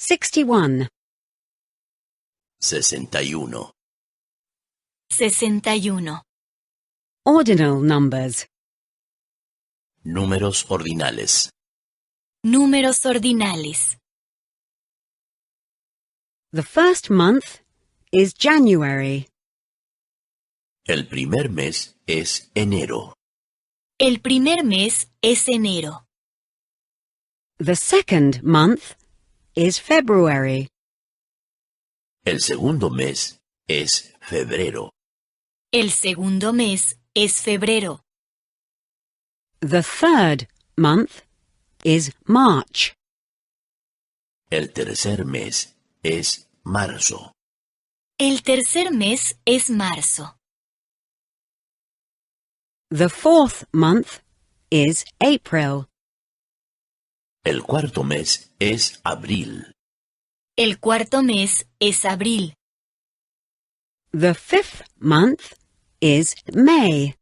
61. 61. 61. Ordinal numbers. Números ordinales. Números ordinales. The first month is January. El primer mes es enero. El primer mes es enero. The second month is February. El segundo mes es febrero. El segundo mes es febrero. The third month is March. El tercer mes es marzo. El tercer mes es marzo. The fourth month is April. El cuarto mes es abril. El cuarto mes es abril. The fifth month is May.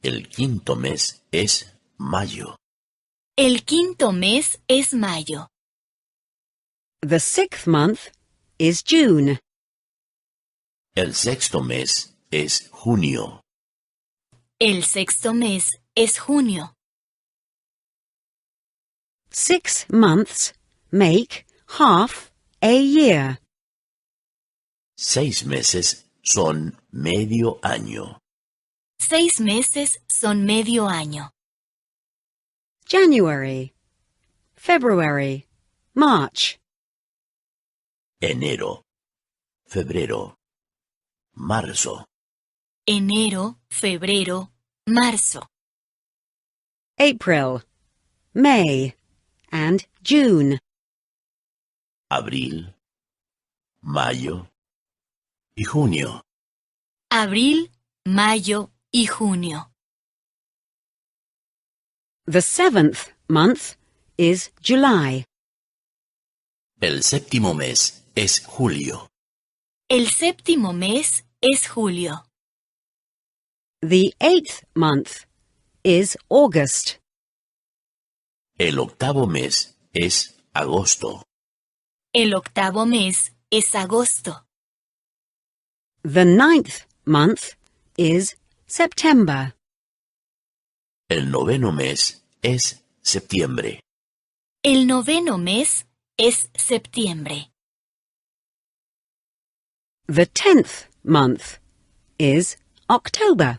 El quinto mes es mayo. El quinto mes es mayo. The sixth month is June. El sexto mes es junio. El sexto mes es junio. 6 months make half a year. 6 meses son medio año. 6 meses son medio año. January, February, March. Enero, febrero, marzo. Enero, febrero, marzo. April, May, and June. Abril, mayo y junio. Abril, mayo y junio. The seventh month is July. El séptimo mes es julio. El séptimo mes es julio. The eighth month is August. El octavo mes es agosto. El octavo mes es agosto. The ninth month is September. El noveno mes es septiembre. El noveno mes es septiembre. The 10th month is October.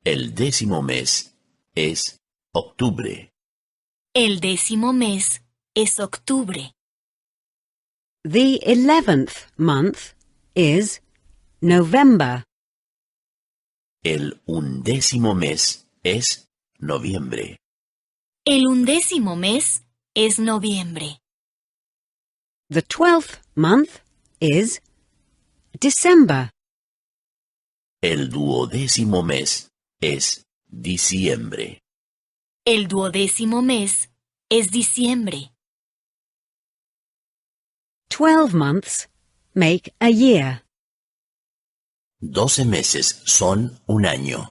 El décimo mes es octubre. El décimo mes es octubre. The 11th month is November. El undécimo mes es noviembre. El undécimo mes es noviembre. The 12th month is December. El duodécimo mes es diciembre. El duodécimo mes es diciembre. 12 months make a year. 12 meses son un año.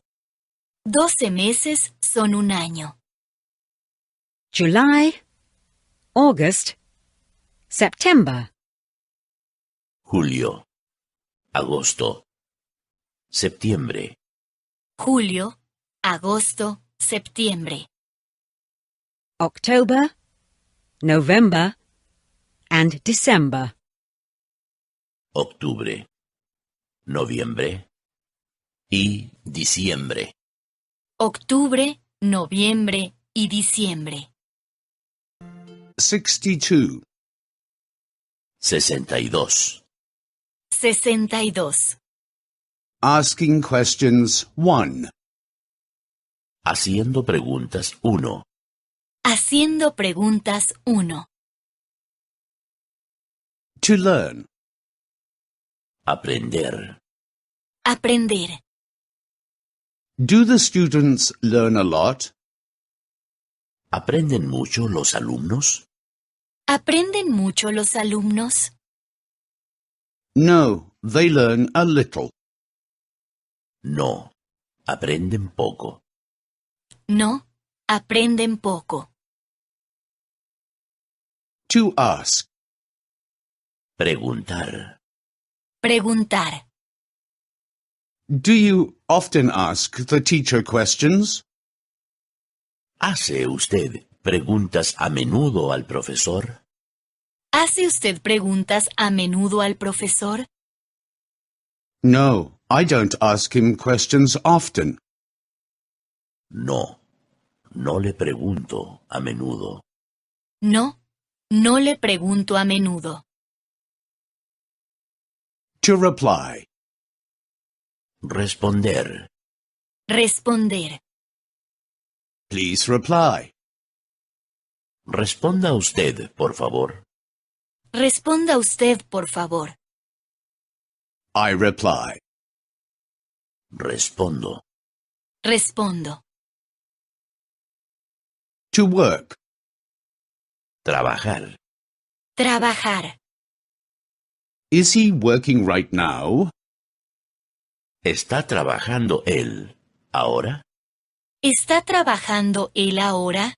12 meses son un año. July, August, September. Julio, agosto, septiembre. Julio, agosto, septiembre. October, November, and December. Octubre, noviembre y diciembre. Octubre, noviembre y diciembre. 62. 62. 62. Asking questions 1. Haciendo preguntas 1. Haciendo preguntas 1. To learn. Aprender. Aprender. Do the students learn a lot? ¿Aprenden mucho los alumnos? ¿Aprenden mucho los alumnos? No, they learn a little. No, aprenden poco. No, aprenden poco. To ask. Preguntar. Preguntar. Do you often ask the teacher questions? ¿Hace usted preguntas a menudo al profesor? ¿Hace usted preguntas a menudo al profesor? No, I don't ask him questions often. No, no le pregunto a menudo. No, no le pregunto a menudo. To reply. Responder. Responder. Please reply. Responda usted, por favor. Responda usted, por favor. I reply. Respondo. Respondo. To work. Trabajar. Trabajar. Is he working right now? ¿Está trabajando él ahora? ¿Está trabajando él ahora?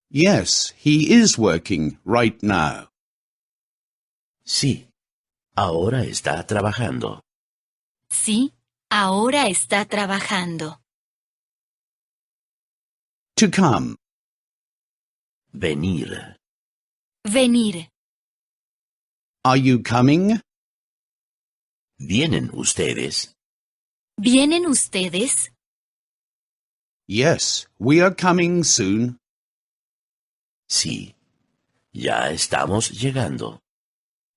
Yes, he is working right now. Sí, ahora está trabajando. Sí, ahora está trabajando. To come. Venir. Venir. Are you coming? ¿Vienen ustedes? ¿Vienen ustedes? Yes, we are coming soon. Sí, ya estamos llegando.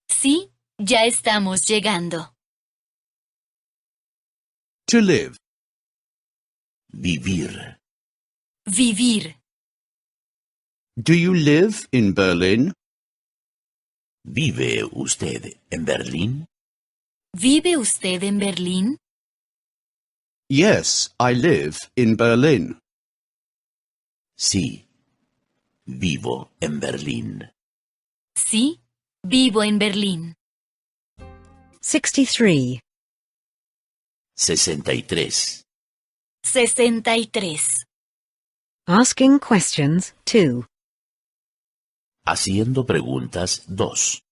Sí, ya estamos llegando. To live. Vivir. Vivir. Do you live in Berlin? ¿Vive usted en Berlín? ¿Vive usted en Berlín? Yes, I live in Berlin. Sí, vivo en Berlín. Sí, vivo en Berlín. 63. 63. 63. Asking questions 2. Haciendo preguntas 2.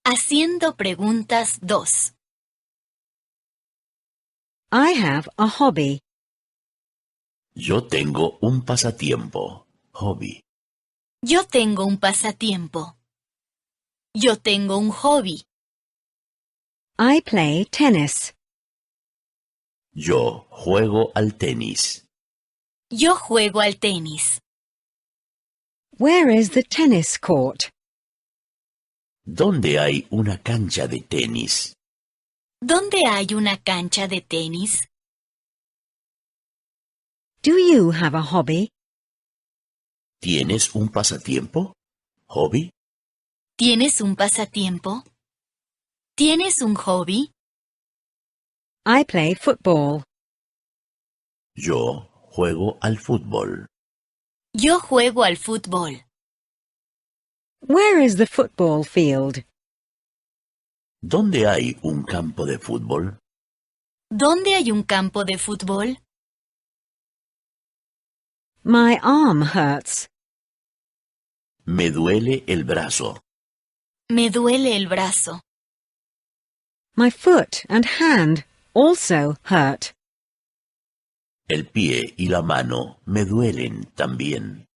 Haciendo preguntas 2. I have a hobby. Yo tengo un pasatiempo, hobby. Yo tengo un pasatiempo. Yo tengo un hobby. I play tennis. Yo juego al tenis. Yo juego al tenis. Where is the tennis court? ¿Dónde hay una cancha de tenis? ¿Dónde hay una cancha de tenis? Do you have a hobby? ¿Tienes un pasatiempo? ¿Hobby? ¿Tienes un pasatiempo? ¿Tienes un hobby? I play football. Yo juego al fútbol. Yo juego al fútbol. Where is the football field? ¿Dónde hay un campo de fútbol? ¿Dónde hay un campo de fútbol? My arm hurts. Me duele el brazo. Me duele el brazo. My foot and hand also hurt. El pie y la mano me duelen también.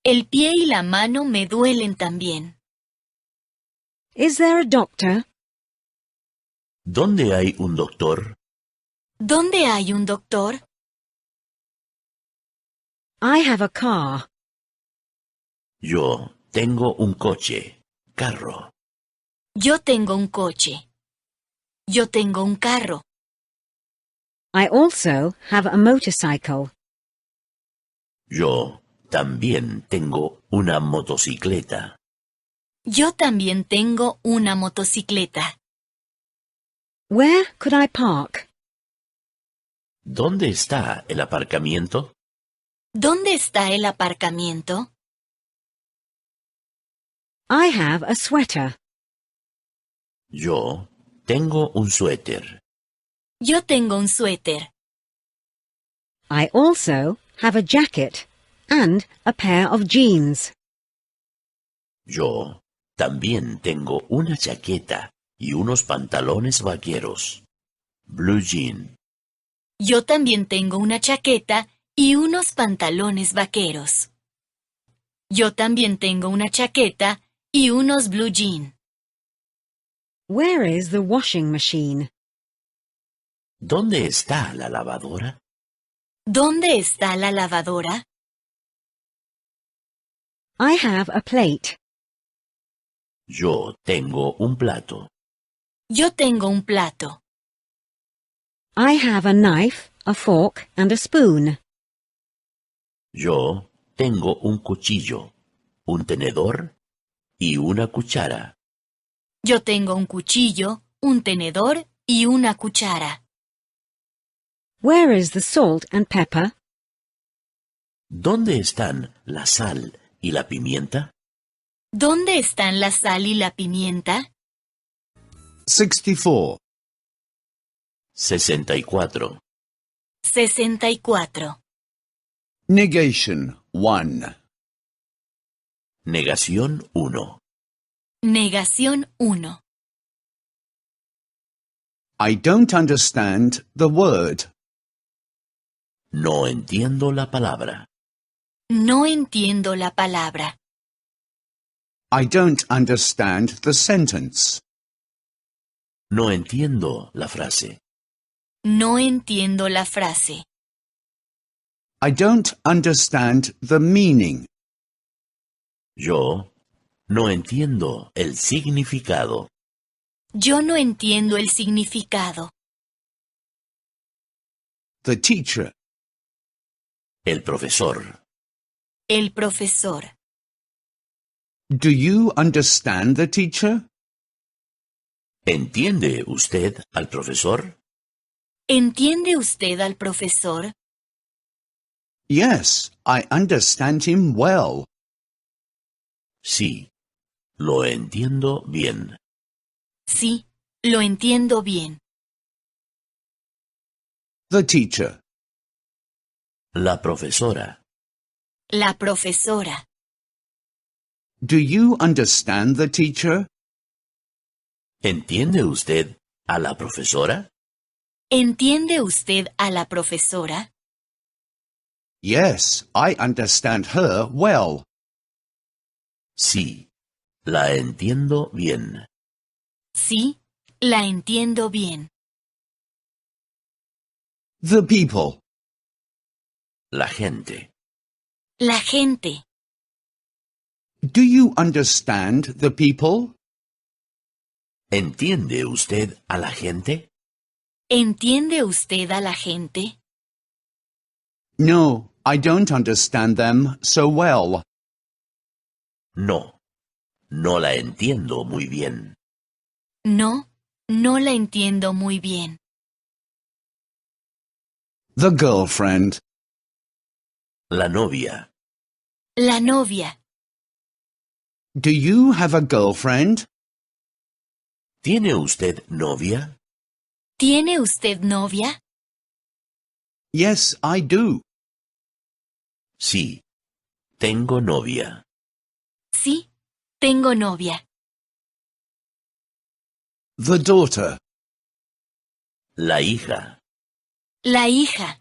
El pie y la mano me duelen también. Is there a doctor? ¿Dónde hay un doctor? ¿Dónde hay un doctor? I have a car. Yo tengo un coche, carro. Yo tengo un coche. Yo tengo un carro. I also have a motorcycle. Yo también tengo una motocicleta. Yo también tengo una motocicleta. Where could I park? ¿Dónde está el aparcamiento? ¿Dónde está el aparcamiento? I have a sweater. Yo tengo un suéter. Yo tengo un suéter. I also have a jacket and a pair of jeans. Yo también tengo una chaqueta y unos pantalones vaqueros. Blue jean. Yo también tengo una chaqueta y unos pantalones vaqueros. Yo también tengo una chaqueta y unos blue jean. Where is the washing machine? ¿Dónde está la lavadora? ¿Dónde está la lavadora? I have a plate. Yo tengo un plato. Yo tengo un plato. I have a knife, a fork, and a spoon. Yo tengo un cuchillo, un tenedor y una cuchara. Yo tengo un cuchillo, un tenedor y una cuchara. Where is the salt and pepper? ¿Dónde están la sal y la pimienta? ¿Dónde están la sal y la pimienta? 64. 64. 64. Negation 1. Negación 1. Negación 1. I don't understand the word. No entiendo la palabra. No entiendo la palabra. I don't understand the sentence. No entiendo la frase. No entiendo la frase. I don't understand the meaning. Yo no entiendo el significado. Yo no entiendo el significado. The teacher. El profesor. El profesor. Do you understand the teacher? ¿Entiende usted al profesor? ¿Entiende usted al profesor? Yes, I understand him well. Sí, lo entiendo bien. Sí, lo entiendo bien. The teacher. La profesora. La profesora. Do you understand the teacher? ¿Entiende usted a la profesora? ¿Entiende usted a la profesora? Yes, I understand her well. Sí, la entiendo bien. Sí, la entiendo bien. The people. La gente. La gente. Do you understand the people? ¿Entiende usted a la gente? ¿Entiende usted a la gente? No, I don't understand them so well. No, no la entiendo muy bien. No, no la entiendo muy bien. The girlfriend. La novia. La novia. Do you have a girlfriend? ¿Tiene usted novia? ¿Tiene usted novia? Yes, I do. Sí, tengo novia. Sí, tengo novia. The daughter. La hija. La hija.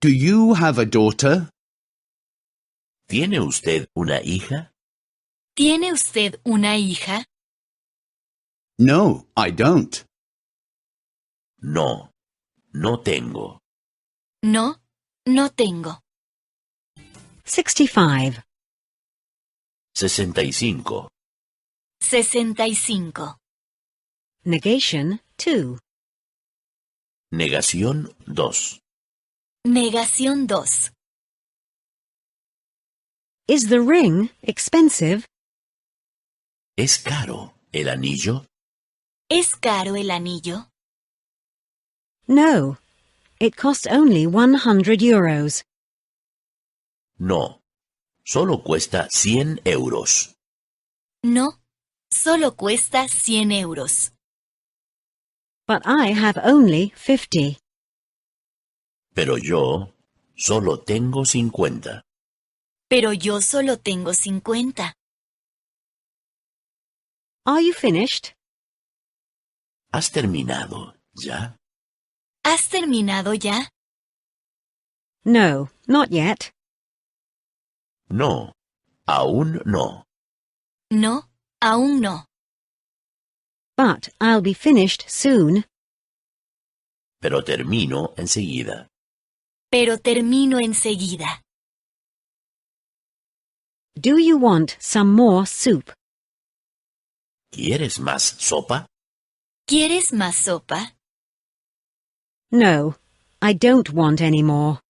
Do you have a daughter? ¿Tiene usted una hija? ¿Tiene usted una hija? No, I don't. No, no tengo. No, no tengo. 65. 65. 65. Negation 2. Negación 2. Negación 2. Is the ring expensive? ¿Es caro el anillo? ¿Es caro el anillo? No. It costs only 100 euros. No, solo cuesta 100 euros. No, solo cuesta 100 euros. But I have only 50. Pero yo solo tengo 50. Pero yo solo tengo 50. Are you finished? ¿Has terminado ya? ¿Has terminado ya? No, not yet. No, aún no. No, aún no. But I'll be finished soon. Pero termino enseguida. Pero termino enseguida. Do you want some more soup? ¿Quieres más sopa? ¿Quieres más sopa? No, I don't want any more.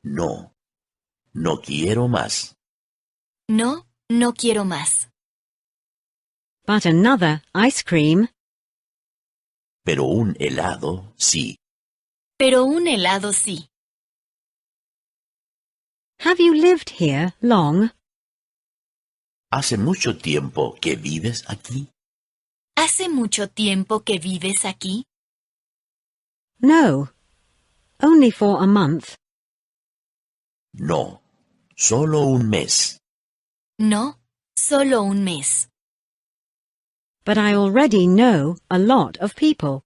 No, no quiero más. No, no quiero más. But another ice cream? Pero un helado sí. Pero un helado sí. Have you lived here long? ¿Hace mucho tiempo que vives aquí? ¿Hace mucho tiempo que vives aquí? No, only for a month. No, solo un mes. No, solo un mes. But I already know a lot of people.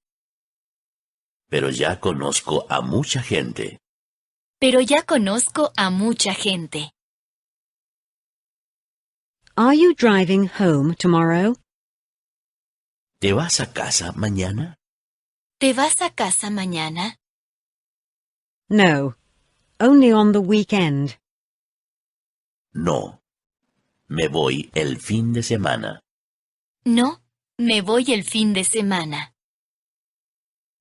Pero ya conozco a mucha gente. Pero ya conozco a mucha gente. Are you driving home tomorrow? ¿Te vas a casa mañana? ¿Te vas a casa mañana? No, only on the weekend. No, me voy el fin de semana. No, me voy el fin de semana.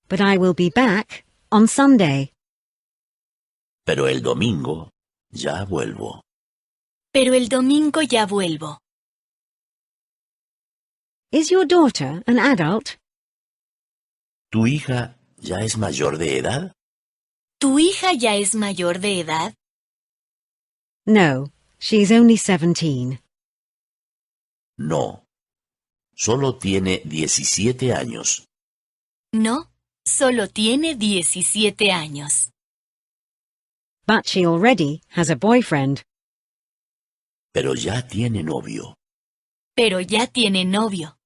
But I will be back on Sunday. Pero el domingo ya vuelvo. Pero el domingo ya vuelvo. Is your daughter an adult? ¿Tu hija ya es mayor de edad? ¿Tu hija ya es mayor de edad? No, she's only 17. No, solo tiene 17 años. No, solo tiene 17 años. But she already has a boyfriend. Pero ya tiene novio. Pero ya tiene novio.